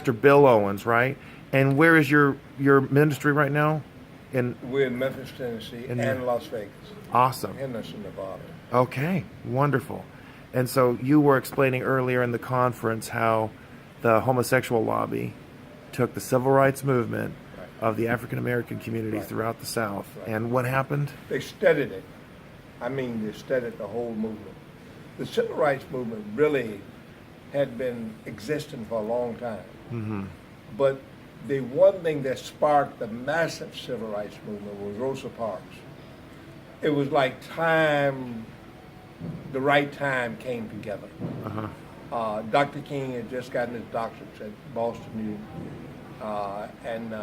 Pastor Bill Owens, right? And where is your ministry right now? We're in Memphis, Tennessee, and Las Vegas. Awesome. Henderson, Nevada. Okay, wonderful. And so you were explaining earlier in the conference how the homosexual lobby took the civil rights movement of the African American community throughout the South. And what happened? They studied it. I mean, they studied the whole movement. The civil rights movement really had been existing for a long time. But the one thing that sparked the massive civil rights movement was Rosa Parks. It was like time, the right time came together. Dr. King had just gotten his doctorate at Boston U, and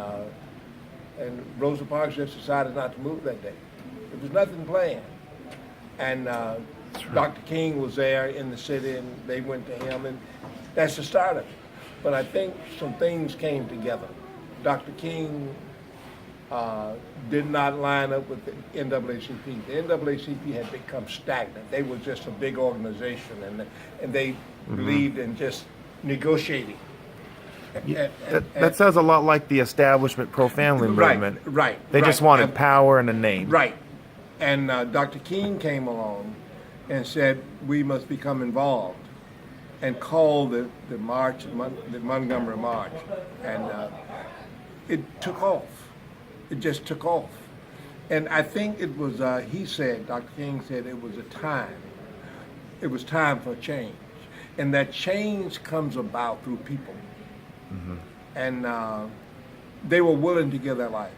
Rosa Parks just decided not to move that day. There was nothing planned. And Dr. King was there in the city, and they went to him, and that's the start of it. But I think some things came together. Dr. King did not line up with the NAACP. The NAACP had become stagnant. They were just a big organization, and they believed in just negotiating. That sounds a lot like the establishment pro-family movement. Right. They just wanted power and a name. Right. And Dr. King came along and said, we must become involved, and called the march, the Montgomery March. And it took off. It just took off. And I think it was, he said, Dr. King said, it was a time. It was time for change. And that change comes about through people. And they were willing to give their life.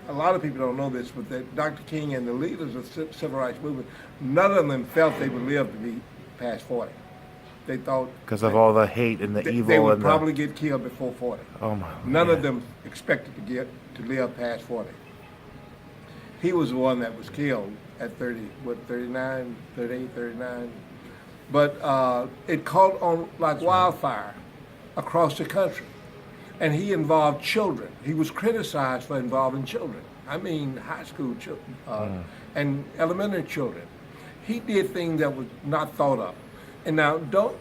A lot of people don't know this, but that Dr. King and the leaders of the civil rights movement, none of them felt they would live to be past 40. They thought because of all the hate and the evil. They would probably get killed before 40. Oh my! None of them expected to live past 40. He was the one that was killed at 39, 38, 39. But it caught on like wildfire across the country. And he involved children. He was criticized for involving children. I mean, high school children and elementary children. He did things that was not thought of. And now, don't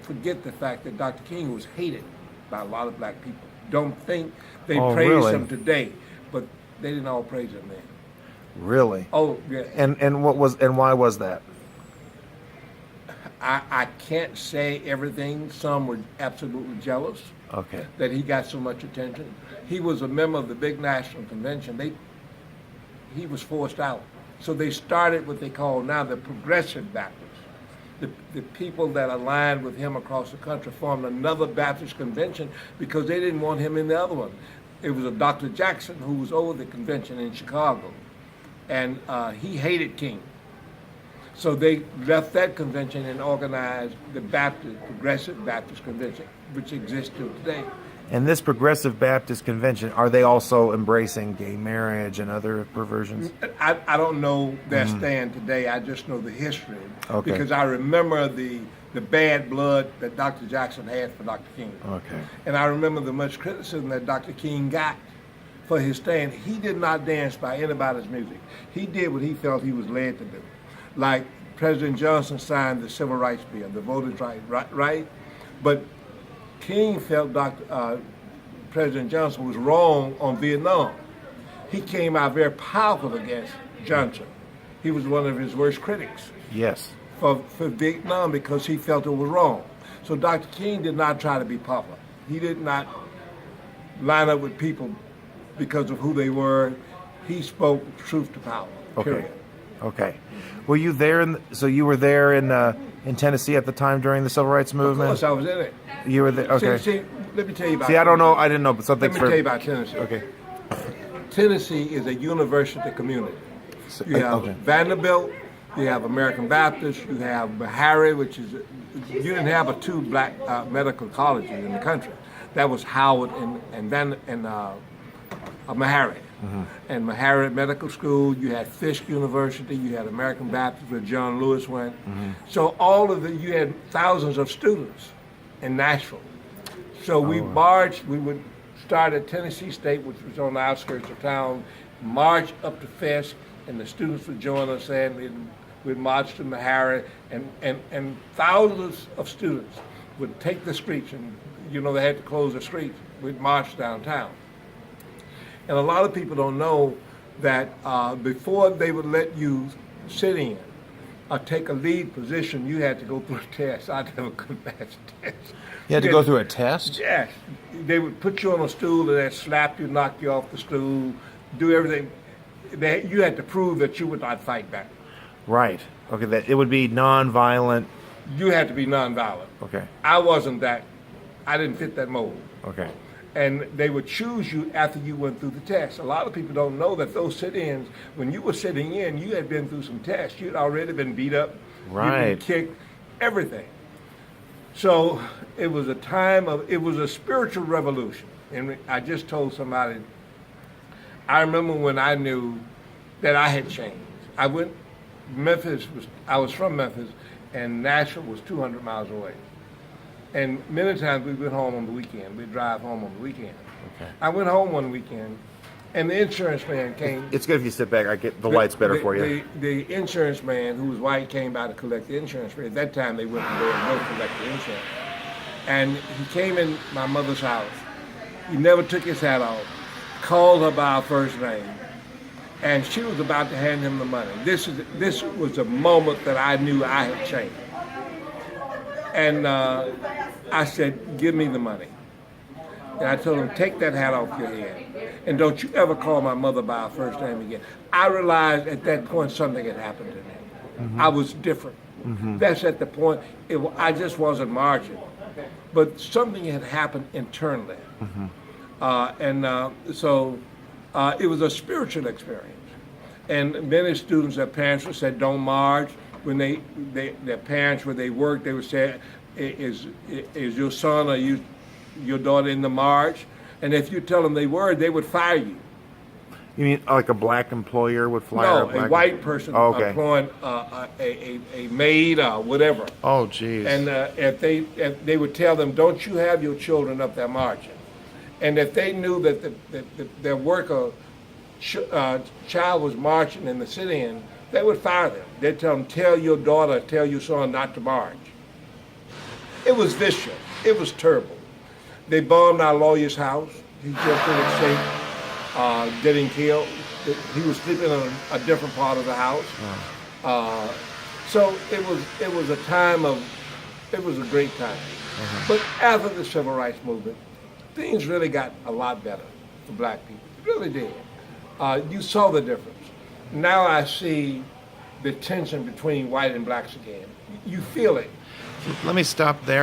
forget the fact that Dr. King was hated by a lot of black people. Don't think they praise him today, but they didn't all praise him then. Really? Oh, yeah. And why was that? I can't say everything. Some were absolutely jealous. Okay. That he got so much attention. He was a member of the big national convention. He was forced out. So they started what they call now the Progressive Baptists. The people that aligned with him across the country formed another Baptist convention because they didn't want him in the other one. It was a Dr. Jackson who was over the convention in Chicago, and he hated King. So they left that convention and organized the Progressive Baptist Convention, which exists till today. And this Progressive Baptist Convention, are they also embracing gay marriage and other perversions? I don't know their stand today. I just know the history. Okay. Because I remember the bad blood that Dr. Jackson had for Dr. King. Okay. And I remember the much criticism that Dr. King got for his stand. He did not dance by anybody's music. He did what he felt he was led to do. Like President Johnson signed the Civil Rights Bill, the Voters' Right? But King felt President Johnson was wrong on Vietnam. He came out very powerful against Johnson. He was one of his worst critics. Yes. For Vietnam because he felt it was wrong. So Dr. King did not try to be popular. He did not line up with people because of who they were. He spoke truth to power. Period. Okay. Were you there? So you were there in Tennessee at the time during the civil rights movement? Of course, I was in it. You were there. Okay. See, let me tell you about. See, I don't know. I didn't know, but something. Let me tell you about Tennessee. Okay. Tennessee is a university community. So, You have Vanderbilt. You have American Baptist. You have Meharry, which is you didn't have two black medical colleges in the country. That was Howard and Meharry. And Meharry Medical School, you had Fisk University, you had American Baptist where John Lewis went. So you had thousands of students in Nashville. So we would start at Tennessee State, which was on the outskirts of town, march up to Fisk, and the students would join us and we'd march to Meharry, and thousands of students would take the streets, and You know, they had to close the streets. We'd march downtown. And a lot of people don't know that before they would let you sit in or take a lead position, you had to go through a test. I never could pass a test. You had to go through a test? Yes. They would put you on a stool and they'd slap you, knock you off the stool, do everything. You had to prove that you would not fight back. Right. Okay. That it would be non-violent. You had to be nonviolent. Okay. I wasn't that. I didn't fit that mold. Okay. And they would choose you after you went through the test. A lot of people don't know that those sit-ins, when you were sitting in, you had been through some tests. You'd already been beat up, Right. you'd been kicked, everything. So it was a time of, it was a spiritual revolution. And I just told somebody, I remember when I knew that I had changed. I was from Memphis, and Nashville was 200 miles away. And many times we went home on the weekend. We'd drive home on the weekend. Okay. I went home one weekend, and the insurance man came. It's good if you sit back. I get the light's better for you. The insurance man, who was white, came by to collect the insurance. At that time, they wouldn't go and go collect the insurance. And he came in my mother's house. He never took his hat off, called her by her first name, and she was about to hand him the money. This was a moment that I knew I had changed. And I said, give me the money. And I told him, take that hat off your head. And don't you ever call my mother by her first name again. I realized at that point something had happened to me. Mm-hmm. I was different. Mm-hmm. That's at the point, I just wasn't marching. But something had happened internally. Mm-hmm. So it was a spiritual experience. And many students, their parents would say, don't march. When their parents, where they worked, they would say, is your son or your daughter in the march? And if you tell them they were, they would fire you. You mean like a black employer would fire No, a black white person employing a maid or whatever. Oh, geez. And if they would tell them, don't you have your children up there marching? And if they knew that their worker child was marching in the sit-in, they would fire them. They'd tell them, tell your daughter, tell your son not to march. It was vicious. It was terrible. They bombed our lawyer's house. He just didn't escape getting killed. He was sleeping in a different part of the house. So it was a time of, it was a great time. But after the Civil Rights Movement, things really got a lot better for black people. It really did. You saw the difference. Now I see the tension between white and blacks again. You feel it. Let me stop there.